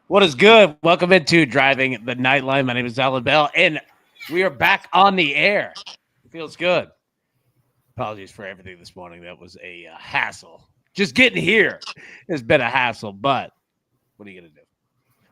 What is good? Welcome into Driving the Nightline. My name is Alan Bell, and we are back on the air. Feels good. Apologies for everything this morning. That was a hassle. Just getting here has been a hassle, but what are you going to do?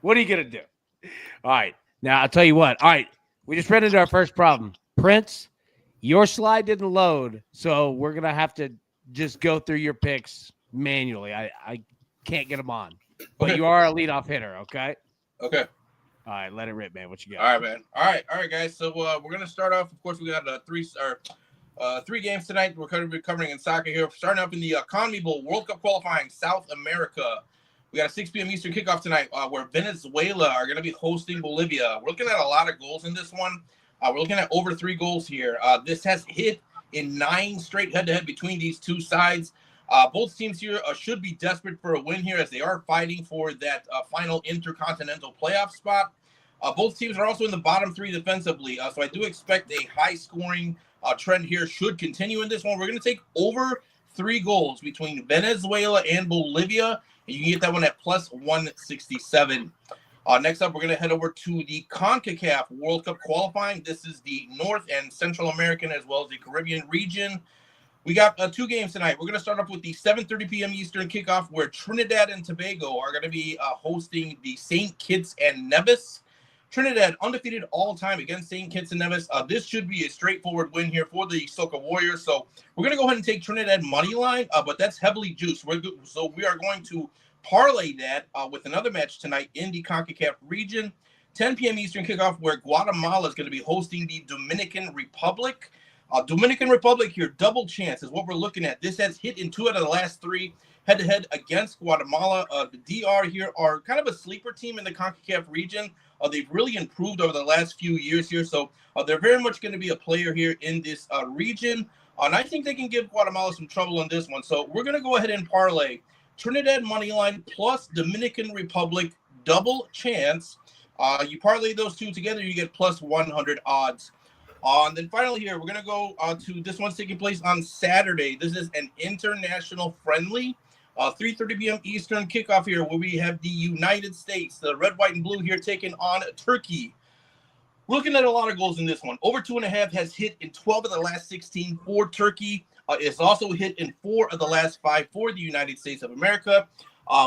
What are you going to do? All right. Now, I'll tell you what. All right. We just ran into our first problem. Prince, your slide didn't load, so we're going to have to just go through your picks manually. I can't get them on. But Okay. you are a leadoff hitter, okay? Okay. All right, let it rip, man. What you got? All right, man. All right, guys. So we're gonna start off. Of course, we got three games tonight. We're going to be covering in soccer here. Starting up in the Economy Bowl World Cup qualifying, South America. We got a 6 p.m. Eastern kickoff tonight, where Venezuela are going to be hosting Bolivia. We're looking at a lot of goals in this one. We're looking at over 3 goals here. This has hit in 9 straight head-to-head between these two sides. Both teams here should be desperate for a win here, as they are fighting for that final intercontinental playoff spot. Both teams are also in the bottom 3 defensively, so I do expect a high-scoring trend here should continue in this one. We're going to take over 3 goals between Venezuela and Bolivia, and you can get that one at plus 167. Next up, we're going to head over to the CONCACAF World Cup qualifying. This is the North and Central American as well as the Caribbean region. We got 2 games tonight. We're going to start off with the 7:30 p.m. Eastern kickoff, where Trinidad and Tobago are going to be hosting the St. Kitts and Nevis. Trinidad undefeated all time against St. Kitts and Nevis. This should be a straightforward win here for the Soca Warriors. So we're going to go ahead and take Trinidad money line, but that's heavily juiced. So we are going to parlay that with another match tonight in the CONCACAF region. 10 p.m. Eastern kickoff, where Guatemala is going to be hosting the Dominican Republic. Dominican Republic here, double chance is what we're looking at. This has hit in 2 out of the last 3 head-to-head against Guatemala. The DR here are kind of a sleeper team in the CONCACAF region. They've really improved over the last few years here, so they're very much going to be a player here in this region. And I think they can give Guatemala some trouble in this one. So we're going to go ahead and parlay Trinidad money line plus Dominican Republic double chance. You parlay those 2 together, you get plus 100 odds. And then finally here, we're going to go to this one's taking place on Saturday. This is an international friendly, 3:30 p.m. Eastern kickoff here, where we have the United States, the red, white, and blue here taking on Turkey. We're looking at a lot of goals in this one. Over 2.5 has hit in 12 of the last 16 for Turkey. It's also hit in 4 of the last 5 for the United States of America.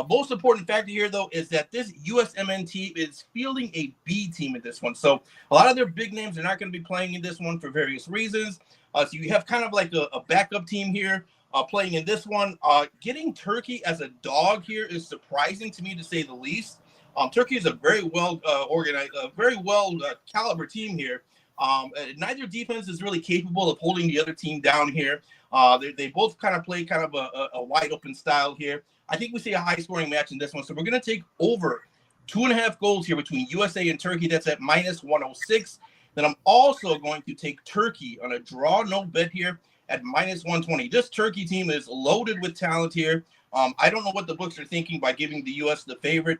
Most important factor here, though, is that this USMN team is fielding a B team in this one. So a lot of their big names are not going to be playing in this one for various reasons. So you have kind of like a backup team here playing in this one. Getting Turkey as a dog here is surprising to me, to say the least. Turkey is a very well organized, very well caliber team here. Neither defense is really capable of holding the other team down here. They both kind of play kind of a wide open style here. I think we see a high scoring match in this one. So we're going to take over 2.5 goals here between USA and Turkey. That's at minus 106. Then I'm also going to take Turkey on a draw no bet here at minus 120. This Turkey team is loaded with talent here. I don't know what the books are thinking by giving the U.S. the favorite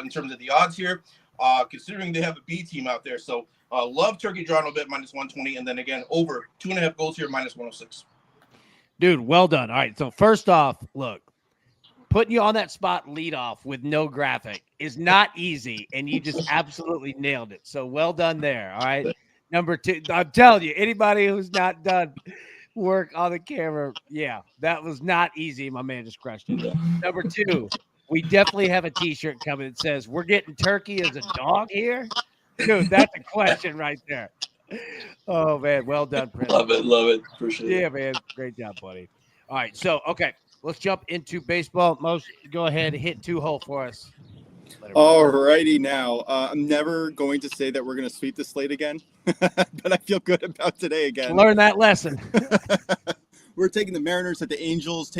in terms of the odds here, considering they have a B team out there. So love Turkey draw no bet minus 120. And then again, over 2.5 goals here, minus 106. Dude, well done. All right, so first off, look, putting you on that spot lead off with no graphic is not easy, and you just absolutely nailed it. So well done there, all right? Number 2, I'm telling you, anybody who's not done work on the camera, yeah, that was not easy. My man just crushed it. Number 2, we definitely have a T-shirt coming that says, we're getting Turkey as a dog here? Dude, that's a question right there. Oh, man, well done, Prince. Love it. Appreciate it. Yeah, man, great job, buddy. All right, so, okay. Let's jump into baseball. Most, go ahead, hit 2-hole for us. All righty now. I'm never going to say that we're going to sweep the slate again, but I feel good about today again. Learn that lesson. We're taking the Mariners at the Angels.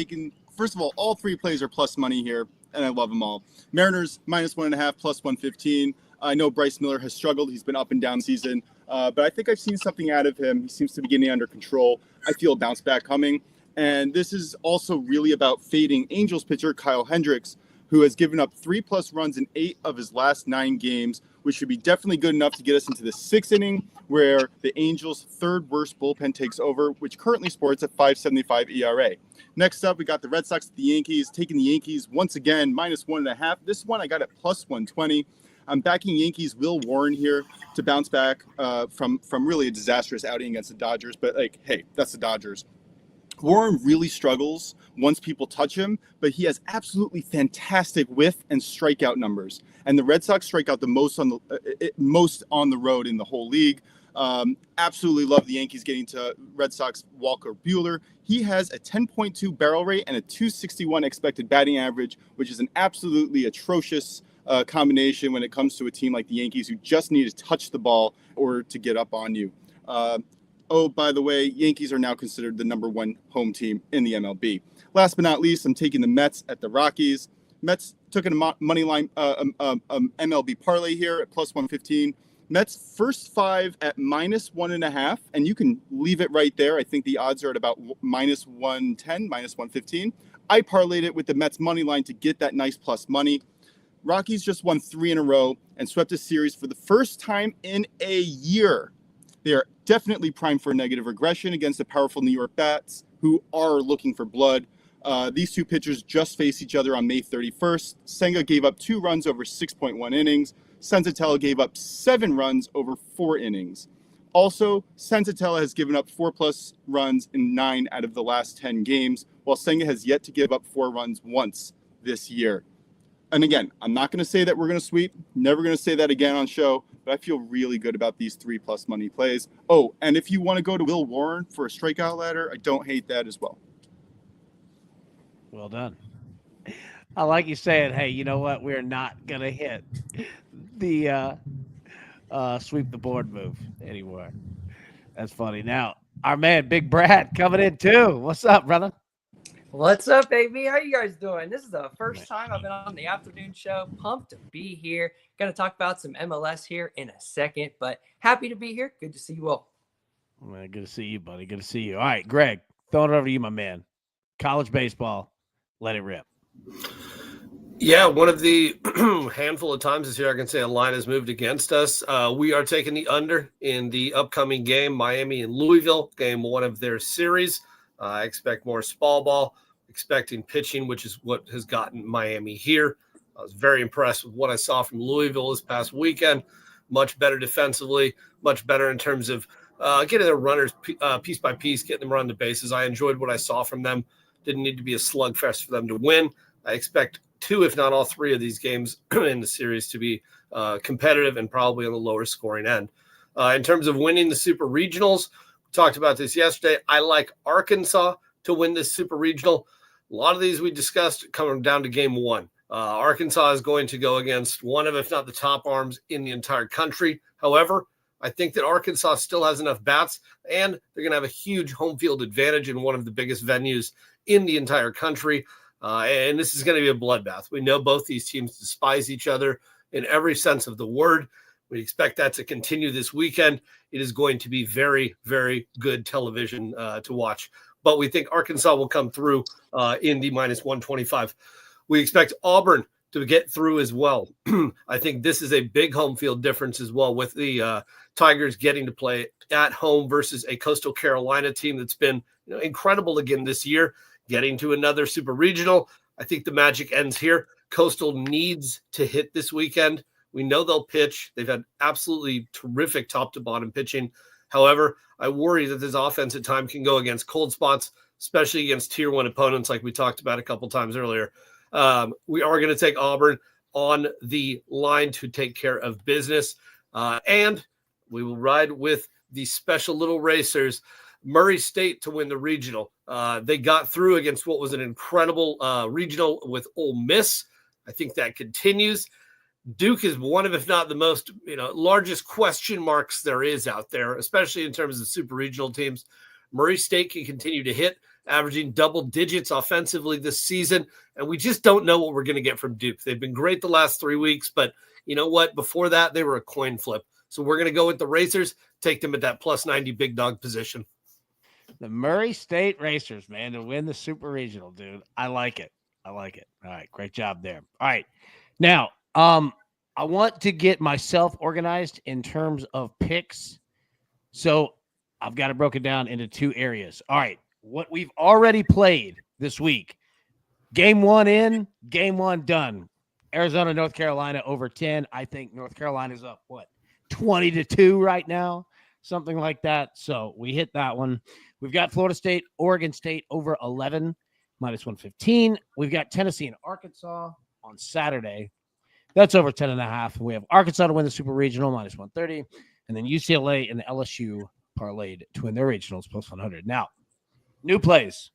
First of all 3 plays are plus money here, and I love them all. Mariners minus 1.5, plus 115. I know Bryce Miller has struggled. He's been up and down the season, but I think I've seen something out of him. He seems to be getting under control. I feel a bounce back coming. And this is also really about fading Angels pitcher Kyle Hendricks, who has given up 3+ runs in 8 of his last 9 games, which should be definitely good enough to get us into the 6th inning, where the Angels' third worst bullpen takes over, which currently sports a 5.75 ERA. Next up, we got the Red Sox at the Yankees, taking the Yankees once again, -1.5. This one I got at +120. I'm backing Yankees Will Warren here to bounce back from really a disastrous outing against the Dodgers. But, hey, that's the Dodgers. Warren really struggles once people touch him, but he has absolutely fantastic whiff and strikeout numbers. And the Red Sox strike out the most on the road in the whole league. Absolutely love the Yankees getting to Red Sox Walker Buehler. He has a 10.2 barrel rate and a 261 expected batting average, which is an absolutely atrocious combination when it comes to a team like the Yankees, who just need to touch the ball or to get up on you. Oh, by the way, Yankees are now considered the #1 home team in the MLB. Last but not least, I'm taking the Mets at the Rockies. Mets took a money line MLB parlay here at +115. Mets first 5 at -1.5, and you can leave it right there. I think the odds are at about -110, -115. I parlayed it with the Mets money line to get that nice plus money. Rockies just won 3 in a row and swept a series for the first time in a year. They are definitely primed for negative regression against the powerful New York Bats, who are looking for blood. These two pitchers just faced each other on May 31st. Senga gave up 2 runs over 6.1 innings. Senzatella gave up 7 runs over 4 innings. Also, Senzatella has given up 4+ runs in 9 out of the last 10 games, while Senga has yet to give up 4 runs once this year. And again, I'm not going to say that we're going to sweep. Never going to say that again on show, but I feel really good about these 3+ money plays. Oh, and if you want to go to Will Warren for a strikeout ladder, I don't hate that as well. Well done. I like you saying, hey, you know what? We're not going to hit the sweep the board move anymore. That's funny. Now, our man, Big Brad, coming in too. What's up, brother? What's up, baby? How you guys doing? This is the first time I've been on the afternoon show. Pumped to be here. Going to talk about some MLS here in a second, but happy to be here. Good to see you all. Man, good to see you, buddy. Good to see you. All right, Greg, throwing it over to you, my man. College baseball, let it rip. Yeah, one of the handful of times this year I can say a line has moved against us. We are taking the under in the upcoming game, Miami and Louisville, game 1 of their series. I expect more small ball, expecting pitching, which is what has gotten Miami here. I was very impressed with what I saw from Louisville this past weekend. Much better defensively, much better in terms of getting their runners piece by piece, getting them around the bases. I enjoyed what I saw from them. Didn't need to be a slugfest for them to win. I expect 2, if not all 3 of these games in the series to be competitive and probably on the lower scoring end. In terms of winning the Super Regionals, talked about this yesterday. I like Arkansas to win this Super Regional. A lot of these we discussed coming down to game 1. Arkansas is going to go against one of, if not the top arms in the entire country. However, I think that Arkansas still has enough bats, and they're going to have a huge home field advantage in one of the biggest venues in the entire country. And this is going to be a bloodbath. We know both these teams despise each other in every sense of the word. We expect that to continue this weekend. It is going to be very, very good television to watch. But we think Arkansas will come through in the -125. We expect Auburn to get through as well. I think this is a big home field difference as well, with the Tigers getting to play at home versus a Coastal Carolina team that's been incredible again this year, getting to another Super Regional. I think the magic ends here. Coastal needs to hit this weekend. We know they'll pitch. They've had absolutely terrific top-to-bottom pitching. However, I worry that this offense at times can go against cold spots, especially against Tier 1 opponents like we talked about a couple times earlier. We are going to take Auburn on the line to take care of business. And we will ride with the special little racers, Murray State, to win the regional. They got through against what was an incredible regional with Ole Miss. I think that continues. Duke is one of, if not the most, largest question marks there is out there, especially in terms of super regional teams. Murray State can continue to hit, averaging double digits offensively this season, and we just don't know what we're going to get from Duke. They've been great the last 3 weeks, but you know what? Before that, they were a coin flip. So we're going to go with the Racers, take them at that +90 big dog position. The Murray State Racers, man, to win the Super Regional, dude. I like it. I like it. All right. Great job there. All right. Now, I want to get myself organized in terms of picks. So I've got it broken down into two areas. All right. What we've already played this week. Game 1 in, game 1 done. Arizona, North Carolina over 10. I think North Carolina's up, 20-2 right now? Something like that. So we hit that one. We've got Florida State, Oregon State over 11, minus 115. We've got Tennessee and Arkansas on Saturday. That's over 10.5. We have Arkansas to win the Super Regional, minus 130. And then UCLA and LSU parlayed to win their regionals, plus 100. Now, new plays.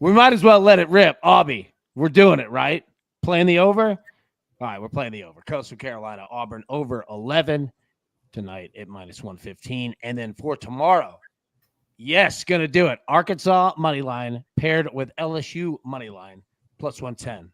We might as well let it rip. Aubie, we're doing it, right? Playing the over? All right, we're playing the over. Coastal Carolina, Auburn over 11 tonight at minus 115. And then for tomorrow, yes, going to do it. Arkansas money line paired with LSU money line, plus 110.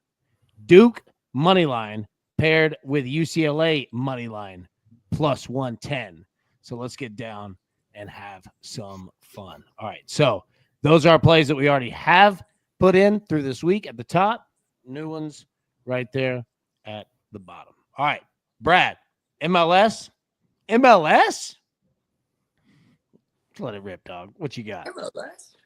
Duke money line paired with UCLA money line, plus 110. So let's get down and have some fun. All right, so those are our plays that we already have put in through this week at the top. New ones right there at the bottom. All right, Brad, MLS? MLS? Let it rip, dog. What you got? MLS.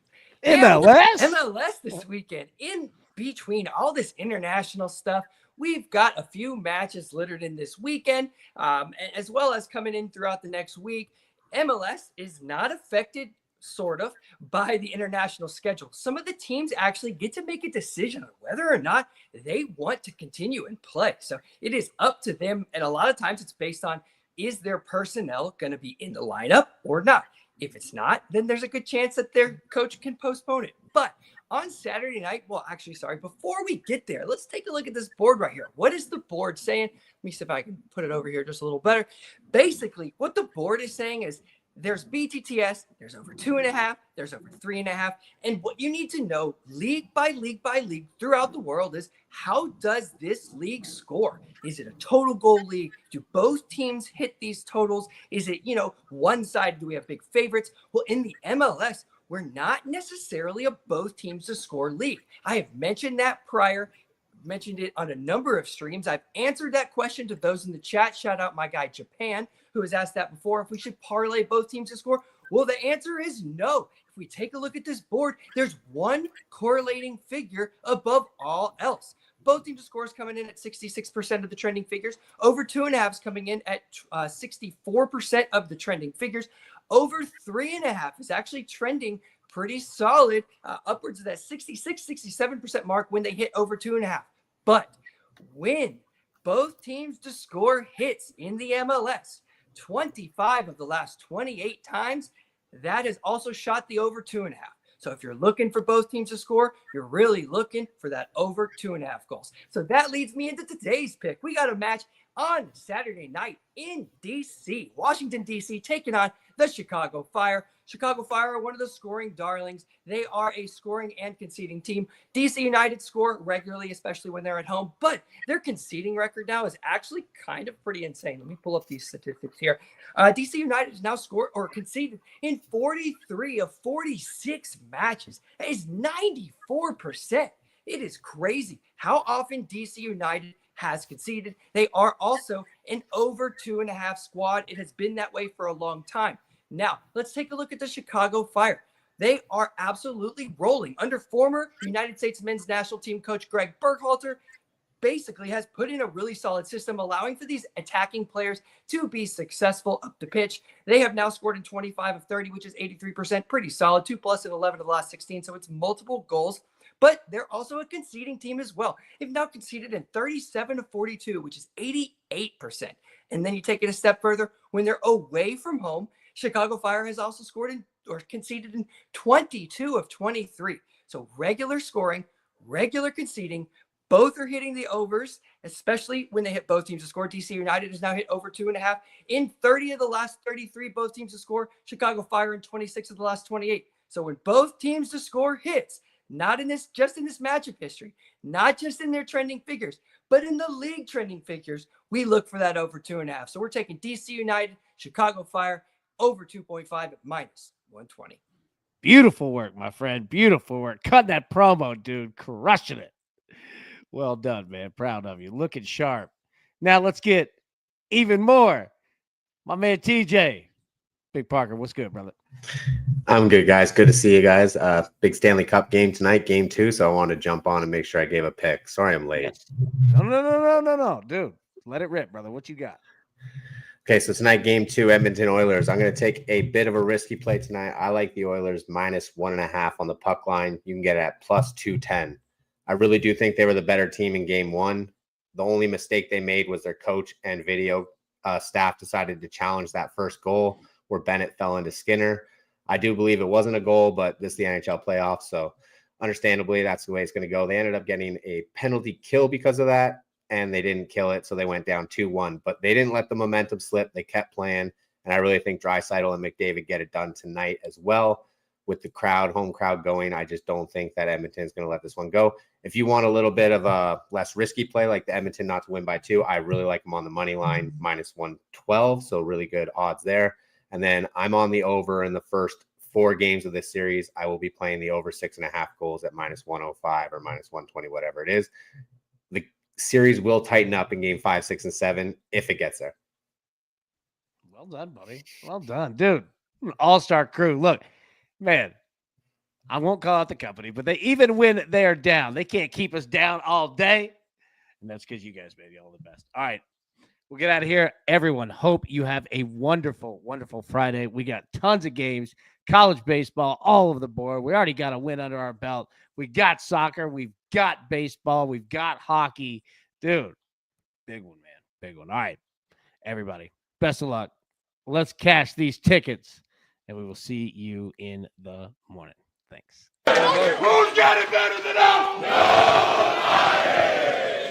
MLS? MLS this weekend. In between all this international stuff, we've got a few matches littered in this weekend, as well as coming in throughout the next week. MLS is not affected sort of by the international schedule. Some of the teams actually get to make a decision on whether or not they want to continue and play. So it is up to them. And a lot of times it's based on, is their personnel going to be in the lineup or not? If it's not, then there's a good chance that their coach can postpone it. But on Saturday night, before we get there, let's take a look at this board right here. What is the board saying? Let me see if I can put it over here just a little better. Basically, what the board is saying is there's BTTS, there's over 2.5, there's over 3.5. And what you need to know league by league by league throughout the world is, how does this league score? Is it a total goal league? Do both teams hit these totals? Is it, one side, do we have big favorites? Well, in the MLS, we're not necessarily a both teams to score league. I have mentioned that prior, mentioned it on a number of streams. I've answered that question to those in the chat. Shout out my guy Japan, who has asked that before, if we should parlay both teams to score. Well, the answer is no. If we take a look at this board, there's one correlating figure above all else. Both teams to score is coming in at 66% of the trending figures. Over 2.5 is coming in at 64% of the trending figures. Over 3.5 is actually trending pretty solid, upwards of that 66, 67% mark when they hit over 2.5. But when both teams to score hits in the MLS, 25 of the last 28 times, that has also shot the over 2.5. So if you're looking for both teams to score, you're really looking for that over 2.5 goals. So that leads me into today's pick. We got a match on Saturday night in D.C. Washington, D.C. taking on the Chicago Fire. Chicago Fire are one of the scoring darlings. They are a scoring and conceding team. DC United score regularly, especially when they're at home, but their conceding record now is actually kind of pretty insane. Let me pull up these statistics here. DC United has now scored or conceded in 43 of 46 matches. That is 94%. It is crazy how often DC United has conceded. They are also an over 2.5 squad. It has been that way for a long time. Now, let's take a look at the Chicago Fire. They are absolutely rolling under former United States men's national team coach Greg Berhalter. Basically has put in a really solid system, allowing for these attacking players to be successful up the pitch. They have now scored in 25 of 30, which is 83%, pretty solid, 2+ in 11 of the last 16. So it's multiple goals, but they're also a conceding team as well. They've now conceded in 37 of 42, which is 88%. And then you take it a step further, when they're away from home, Chicago Fire has also scored in or conceded in 22 of 23. So regular scoring, regular conceding, both are hitting the overs, especially when they hit both teams to score. DC United has now hit over 2.5 in 30 of the last 33, both teams to score. Chicago Fire in 26 of the last 28. So when both teams to score hits, not in this, just in this matchup history, not just in their trending figures, but in the league trending figures, we look for that over 2.5. So we're taking DC United, Chicago Fire, over 2.5 at minus 120. Beautiful work, my friend. Beautiful work. Cut that promo, dude. Crushing it. Well done, man. Proud of you. Looking sharp. Now let's get even more. My man TJ. Big Parker, what's good, brother? I'm good, guys. Good to see you guys. Big Stanley Cup game tonight, game 2. So I wanted to jump on and make sure I gave a pick. Sorry I'm late. Yes. No. Dude, let it rip, brother. What you got? Okay, so tonight, game 2, Edmonton Oilers. I'm going to take a bit of a risky play tonight. I like the Oilers -1.5 on the puck line. You can get it at +210. I really do think they were the better team in game 1. The only mistake they made was their coach and video staff decided to challenge that first goal where Bennett fell into Skinner. I do believe it wasn't a goal, but this is the NHL playoffs, so understandably, that's the way it's going to go. They ended up getting a penalty kill because of that, and they didn't kill it, so they went down 2-1. But they didn't let the momentum slip. They kept playing, and I really think Draisaitl and McDavid get it done tonight as well. With the crowd, home crowd going, I just don't think that Edmonton is going to let this one go. If you want a little bit of a less risky play, like the Edmonton not to win by 2, I really like them on the money line, -112, so really good odds there. And then I'm on the over in the first 4 games of this series. I will be playing the over 6.5 goals at -105 or -120, whatever it is. The series will tighten up in game 5, 6, and 7 if it gets there. Well done, buddy. Well done, dude. All-star crew. Look, man, I won't call out the company, but even when they're down, they can't keep us down all day. And that's because you guys, baby, all the best. All right. We'll get out of here. Everyone, hope you have a wonderful, wonderful Friday. We got tons of games, college baseball, all over the board. We already got a win under our belt. We got soccer. We've got baseball. We've got hockey. Dude, big one, man. Big one. All right, everybody, best of luck. Let's cash these tickets, and we will see you in the morning. Thanks. Who's got it better than us? Nobody!